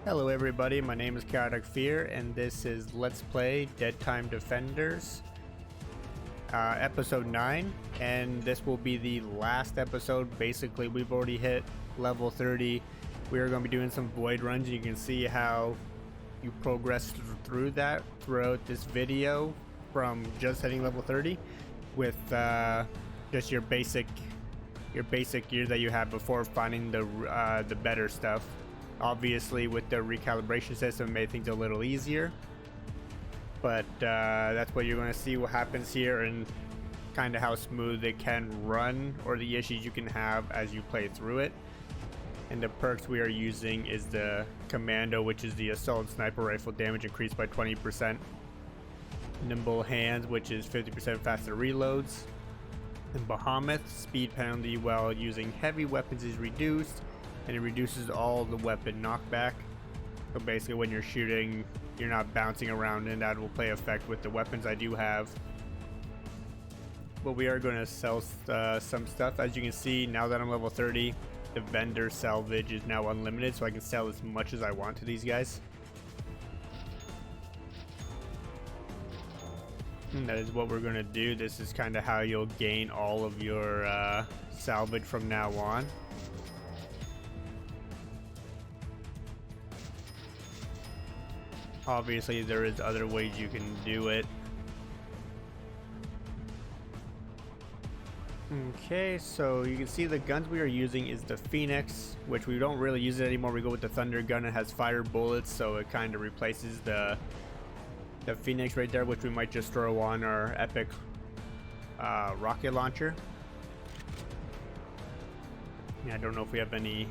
Hello everybody, my name is Chaotic Fear and this is Let's Play Deadtime Defenders episode 9, and this will be the last episode. Basically we've already hit level 30. We are going to be doing some void runs. You can see how you progress through that throughout this video from just hitting level 30 with just your basic gear that you had before finding the better stuff. Obviously with the recalibration system, it made things a little easier, but that's what you're going to see what happens here and kind of how smooth it can run, or the issues you can have as you play through it. And the perks we are using is the Commando, which is the assault sniper rifle, damage increased by 20%, Nimble Hands, which is 50% faster reloads, and Behemoth, speed penalty while using heavy weapons is reduced, and it reduces all the weapon knockback. So basically when you're shooting, you're not bouncing around, and that will play effect with the weapons I do have. But we are going to sell some stuff. As you can see, now that I'm level 30, the vendor salvage is now unlimited, so I can sell as much as I want to these guys. And that is what we're going to do. This is kind of how you'll gain all of your salvage from now on. Obviously there is other ways you can do it. Okay, so you can see the guns we are using is the Phoenix, which we don't really use it anymore. We go with the Thunder gun. It has fire bullets, so it kind of replaces the Phoenix right there, which we might just throw on our epic rocket launcher. Yeah, I don't know if we have any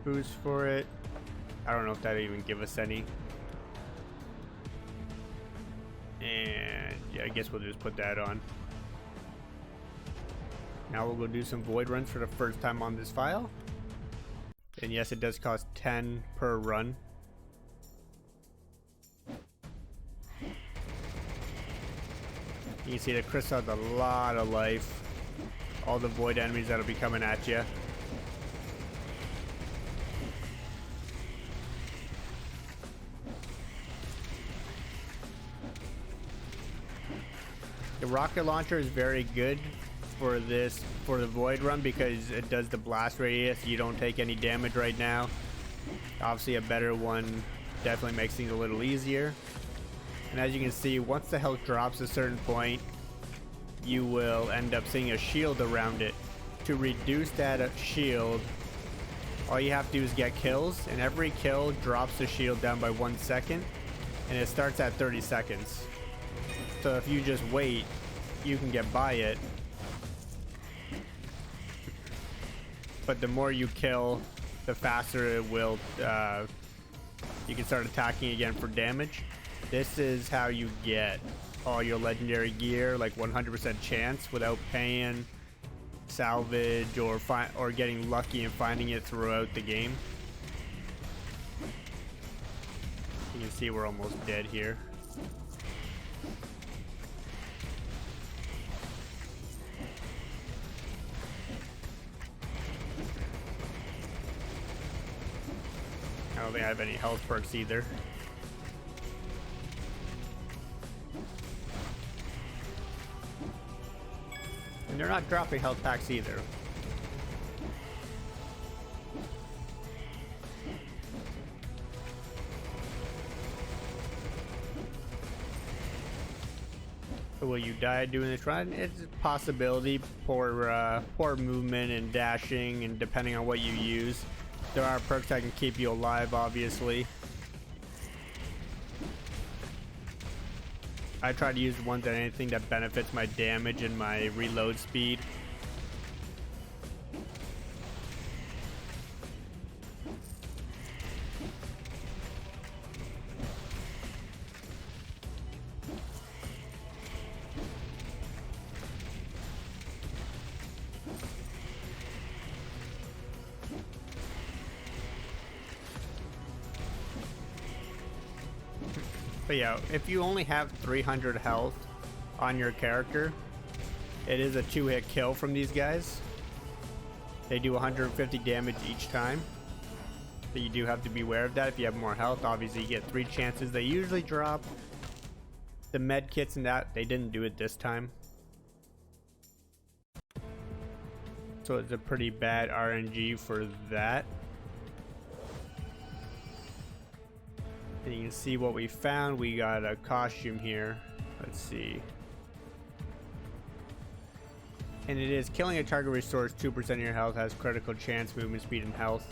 boost for it. I don't know if that'll even give us any. And yeah, I guess we'll just put that on. Now we'll go do some void runs for the first time on this file. And yes, it does cost 10 per run. You can see that Chris has a lot of life. All the void enemies that'll be coming at you. The rocket launcher is very good for the void run because it does the blast radius. You don't take any damage right now. Obviously a better one definitely makes things a little easier. And as you can see, once the health drops a certain point, you will end up seeing a shield around it. To reduce that shield, all you have to do is get kills, and every kill drops the shield down by 1 second, and it starts at 30 seconds. So if you just wait, you can get by it. But the more you kill, the faster it will, you can start attacking again for damage. This is how you get all your legendary gear, like 100% chance without paying salvage or getting lucky and finding it throughout the game. You can see we're almost dead here. I don't think I have any health perks either. And they're not dropping health packs either. So will you die doing this run? It's a possibility. Poor movement and dashing, and depending on what you use. There are perks that can keep you alive, obviously. I try to use ones that anything that benefits my damage and my reload speed. But yeah, if you only have 300 health on your character, it is a 2-hit kill from these guys. They do 150 damage each time. But you do have to be aware of that. If you have more health, obviously you get 3 chances. They usually drop the med kits and that. They didn't do it this time. So it's a pretty bad RNG for that. And you can see what we found. We got a costume here. Let's see. And it is killing a target restores 2% of your health, has critical chance, movement speed, and health.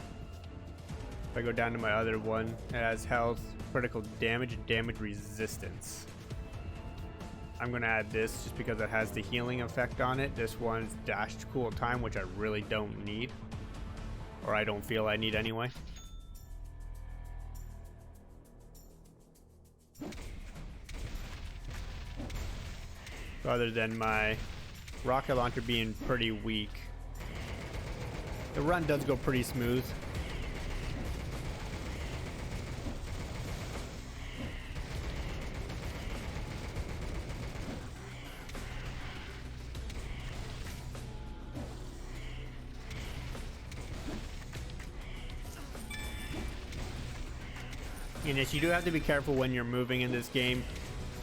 If I go down to my other one, it has health, critical damage, and damage resistance. I'm going to add this just because it has the healing effect on it. This one's dashed cool time, which I really don't need. Or I don't feel I need anyway. Other than my rocket launcher being pretty weak, the run does go pretty smooth. And yes, you do have to be careful when you're moving in this game.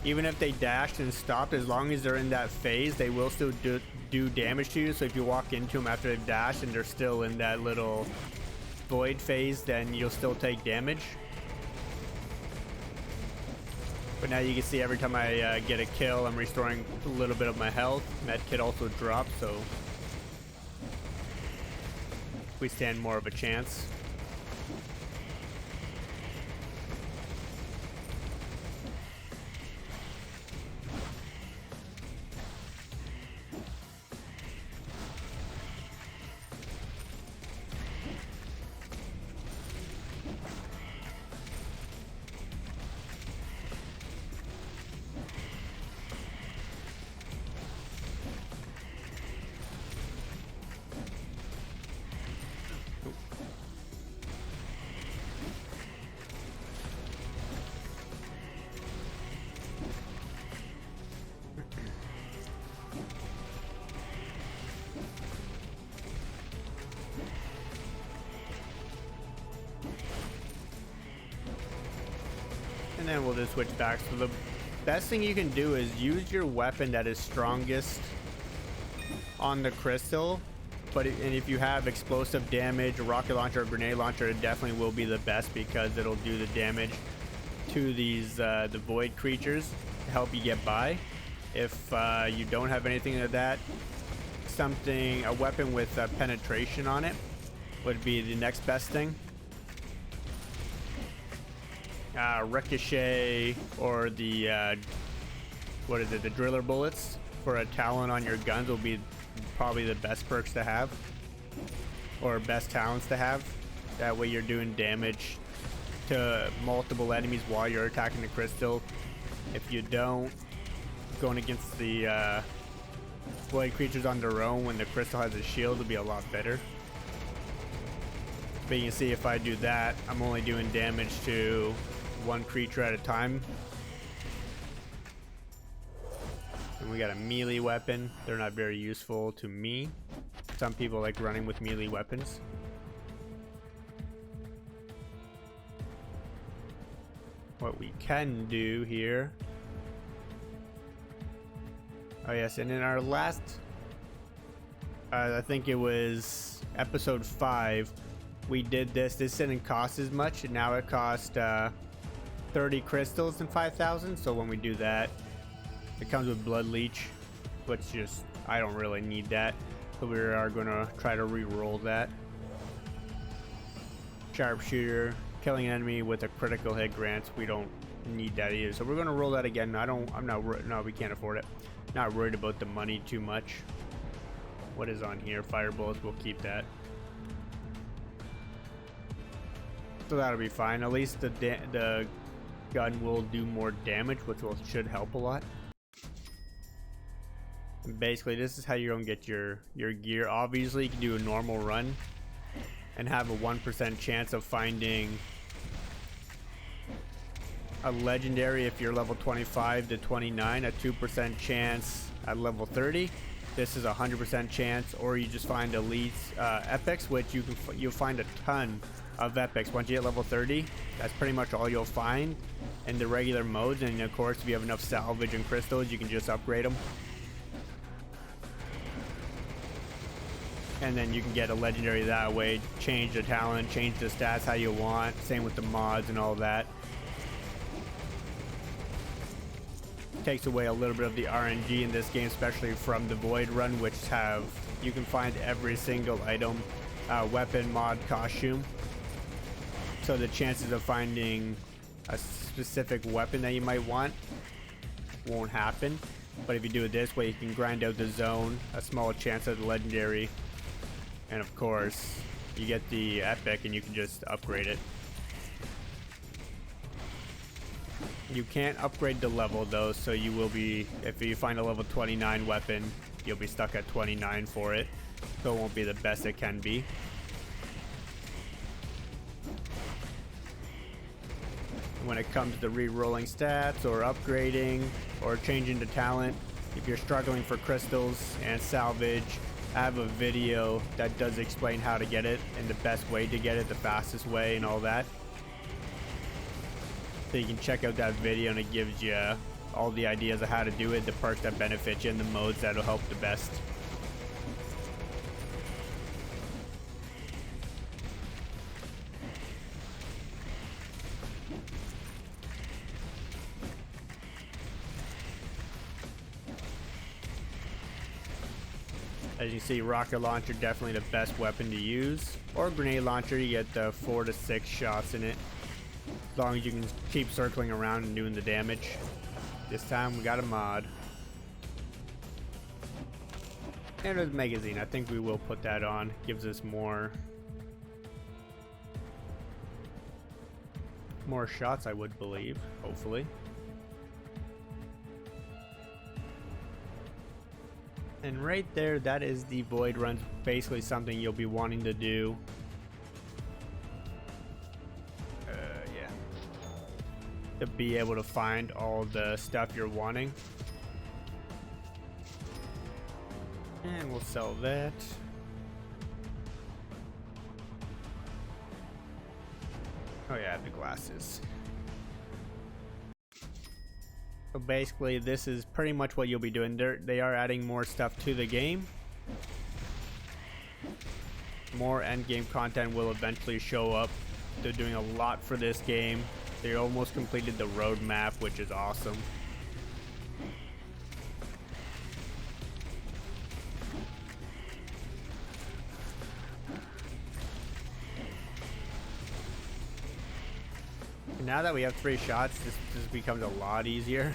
Even if they dashed and stopped, as long as they're in that phase, they will still do damage to you. So if you walk into them after they've dashed and they're still in that little void phase, then you'll still take damage. But now you can see every time I get a kill, I'm restoring a little bit of my health. Medkit also drops, so we stand more of a chance. And then we'll just switch back. So the best thing you can do is use your weapon that is strongest on the crystal. And if you have explosive damage, a rocket launcher, or grenade launcher, it definitely will be the best because it'll do the damage to these the void creatures to help you get by. If you don't have anything of that, a weapon with penetration on it would be the next best thing. Ricochet or the what is it, the driller bullets for a talent on your guns will be probably the best perks to have, or best talents to have. That way you're doing damage to multiple enemies while you're attacking the crystal. If you don't, going against the void creatures on their own when the crystal has a shield will be a lot better. But you can see if I do that, I'm only doing damage to one creature at a time. And we got a melee weapon. They're not very useful to me. Some people like running with melee weapons. What we can do here. Oh yes, and in our last, I think it was episode 5, we did this. This didn't cost as much, and now it cost 30 crystals and 5,000. So when we do that, it comes with blood leech, which I don't really need that. So we are going to try to re-roll that. Sharpshooter, killing an enemy with a critical hit grants. We don't need that either. So we're going to roll that again. No, we can't afford it. Not worried about the money too much. What is on here? Fire bullets, we'll keep that. So that'll be fine. At least the gun will do more damage, which should help a lot. And basically, this is how you're gonna get your gear. Obviously, you can do a normal run and have a 1% chance of finding a legendary if you're level 25 to 29, a 2% chance at level 30. This is a 100% chance, or you just find elites, epics, which you'll find a ton of epics. Once you hit level 30, that's pretty much all you'll find in the regular modes. And of course, if you have enough salvage and crystals, you can just upgrade them. And then you can get a legendary that way, change the talent, change the stats how you want. Same with the mods and all that. Takes away a little bit of the RNG in this game, especially from the Void Run, which you can find every single item, weapon, mod, costume. So the chances of finding a specific weapon that you might want won't happen. But if you do it this way, you can grind out the zone, a small chance of the legendary, and of course you get the epic and you can just upgrade it. You can't upgrade the level though, so you will be, if you find a level 29 weapon, you'll be stuck at 29 for it, so it won't be the best it can be. When it comes to re-rolling stats or upgrading or changing the talent, if you're struggling for crystals and salvage, I have a video that does explain how to get it and the best way to get it, the fastest way and all that. So you can check out that video and it gives you all the ideas of how to do it, the perks that benefit you, and the modes that'll help the best. As you see, rocket launcher definitely the best weapon to use, or grenade launcher. You get the 4 to 6 shots in it, as long as you can keep circling around and doing the damage. This time we got a mod. And a magazine, I think we will put that on. Gives us more shots, I would believe, hopefully. And right there, that is the Void Run. Basically something you'll be wanting to do. Yeah. To be able to find all the stuff you're wanting. And we'll sell that. Oh yeah, the glasses. So basically, this is pretty much what you'll be doing. They are adding more stuff to the game. More end-game content will eventually show up. They're doing a lot for this game. They almost completed the roadmap, which is awesome. Now that we have 3 shots, this becomes a lot easier.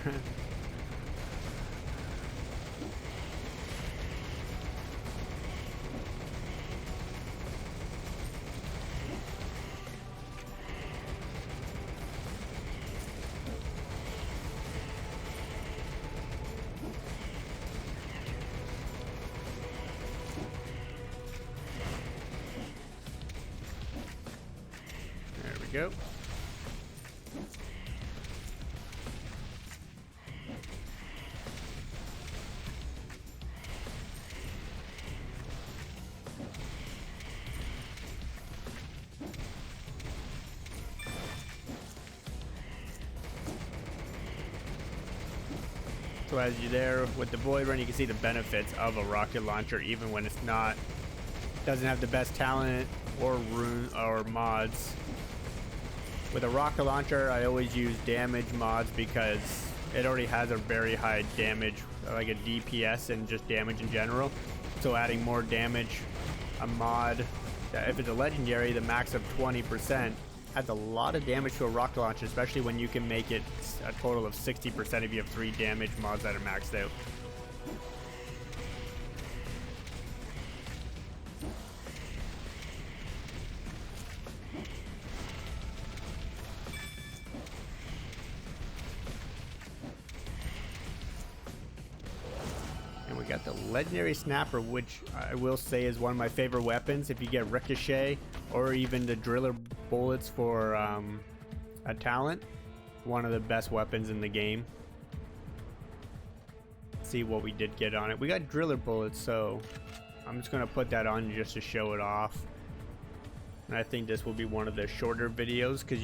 There we go. So as you're there with the Void Run, you can see the benefits of a rocket launcher, even when it's doesn't have the best talent or rune or mods. With a rocket launcher, I always use damage mods because it already has a very high damage, like a DPS and just damage in general. So adding more damage, a mod, if it's a legendary, the max of 20%. Adds a lot of damage to a rocket launcher, especially when you can make it a total of 60% if you have 3 damage mods that are maxed out. And we got the legendary snapper, which I will say is one of my favorite weapons. If you get ricochet or even the driller bullets for a talent, one of the best weapons in the game. Let's see what we did get on it. We got driller bullets, so I'm just gonna put that on just to show it off. And I think this will be one of the shorter videos because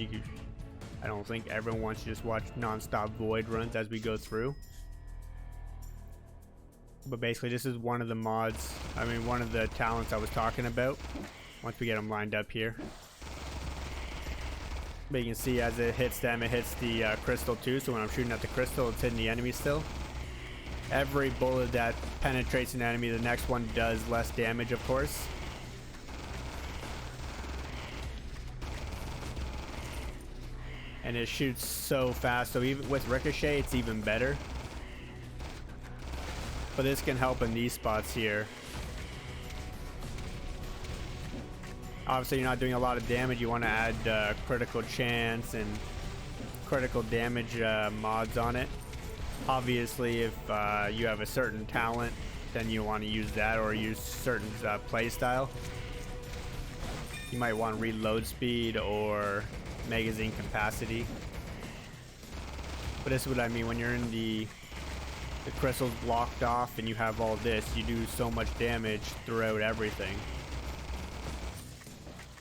I don't think everyone wants to just watch non-stop void runs as we go through. But basically this is one of the mods, one of the talents I was talking about once we get them lined up here. But you can see as it hits them, it hits the crystal too, so when I'm shooting at the crystal, it's hitting the enemy still. Every bullet that penetrates an enemy, the next one does less damage, of course. And it shoots so fast, so even with ricochet, it's even better. But this can help in these spots here. Obviously you're not doing a lot of damage, you want to add critical chance and critical damage mods on it. Obviously if you have a certain talent, then you want to use that, or use certain play style. You might want reload speed or magazine capacity. But this is what I mean, when you're in the crystal's blocked off and you have all this, you do so much damage throughout everything.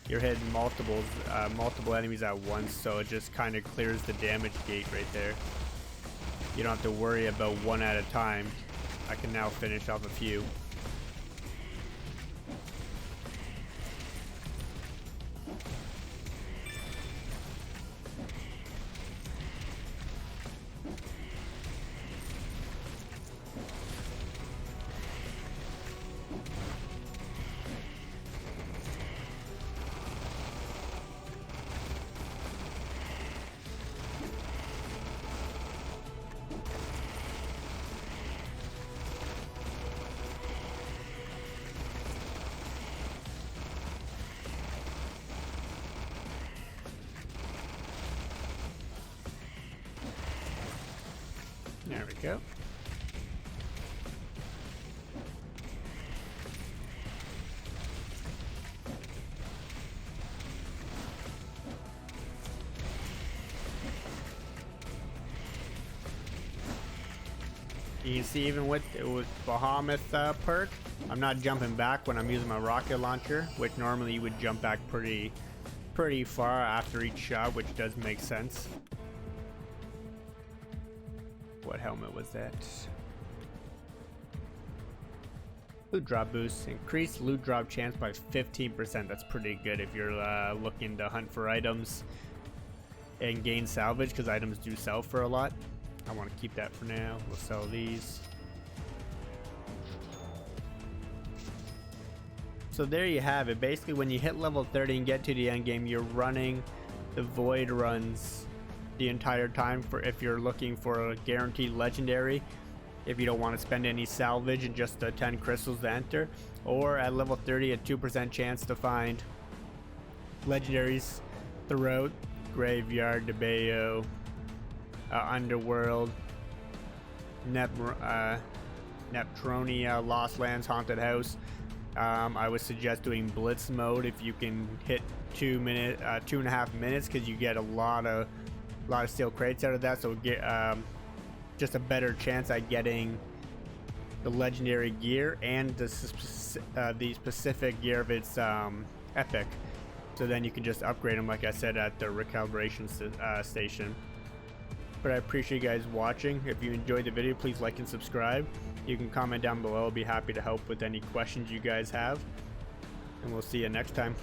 You're hitting multiple enemies at once, so it just kind of clears the damage gate right there. You don't have to worry about one at a time. I can now finish off a few. There we go. You can see even with Bahamut perk, I'm not jumping back when I'm using my rocket launcher, which normally you would jump back pretty far after each shot, which does make sense. What helmet was that? Loot drop boost. Increase loot drop chance by 15%. That's pretty good if you're looking to hunt for items and gain salvage, because items do sell for a lot. I want to keep that for now. We'll sell these. So there you have it. Basically, when you hit level 30 and get to the end game, you're running the void runs the entire time for if you're looking for a guaranteed legendary, if you don't want to spend any salvage and just the 10 crystals to enter, or at level 30 a 2% chance to find legendaries throughout Graveyard, Debayo, Underworld, Neptronia, Lost Lands, Haunted House. I would suggest doing Blitz mode if you can hit 2.5 minutes, because you get a lot of steel crates out of that, so get just a better chance at getting the legendary gear and the specific gear if it's epic. So then you can just upgrade them, like I said, at the recalibration station. But I appreciate you guys watching. If you enjoyed the video, please like and subscribe. You can comment down below. I'll be happy to help with any questions you guys have, and we'll see you next time.